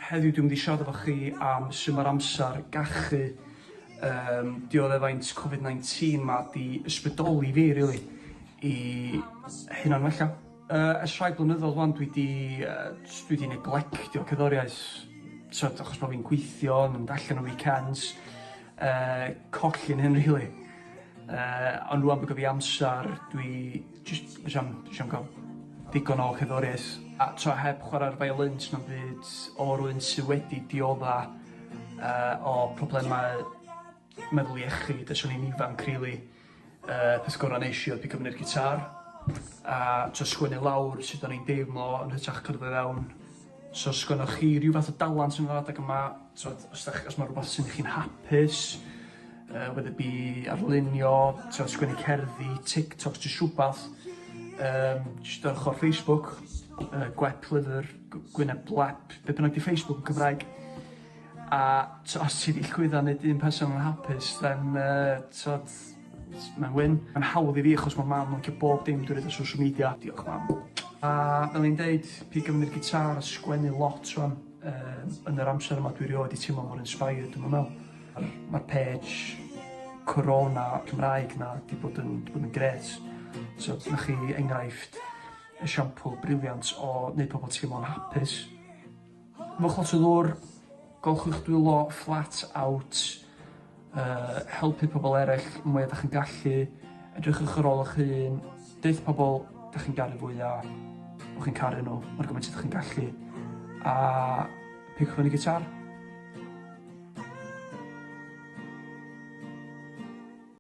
Heddiw dwi'n mynd i siarad efo chi am sut mae'r amser gachu dioddef Covid-19 ma di ysbrydoli fi, really, i hunan wella. Ers rhai blynyddoedd wan dwi di neglectio cerddoriaeth, achos bod fi'n gweithio, yn mynd allan o weekends, colli'n hyn, really. Ond rwan bod fi amser, dwi eisiau gael digon o cerddoriaeth. A heb chwarae'r violins na'n byd o rywun sydd wedi diodda o problemau meddwl iechyd, a swn i'n ifanc, rili. Peth gorau nes i oedd pigo fyny'r gitar, a sgwennu lawr sut o'n i'n deimlo yn hytrach cadw fe fewn. So sgwennoch chi rhyw fath o dalent yn yr adeg yma, os mae rhywbeth sy'n chi'n hapus, whether it be arlunio, sgwennu cerddi, TikToks, jyst rhywbeth, jyst ar ochr Facebook, gwep lyfr, gwyneb blep, be bynnag di Facebook yn Cymraeg. A os ti di llwyddo wneud un person yn hapus, then mae'n win. Mae'n hawdd i fi achos mae mam yn licio bob dim dwi'n rhaid ar social media. Diolch mam. A fel i'n deud, pigo fyny'r gitar a sgwennu lot rwan. Yn yr amser yma dwi rioed i teimlo mor inspired, dwi'n meddwl. Mae'r page Corona Cymraeg na di bod yn gret. So, dyna chi enghraifft esiampl briliant o wneud pobl teimlo'n hapus. Fwch lot o ddŵr, golchwch dwylo flat out, helpu pobl eraill mwy ydych chi'n gallu, edrychwch ar ôl eich hun, deud pobl ydych chi'n garu fwyaf, o'ch chi'n caru nhw, mor gymaint ydych chi'n gallu, a pigwch fyny gitar.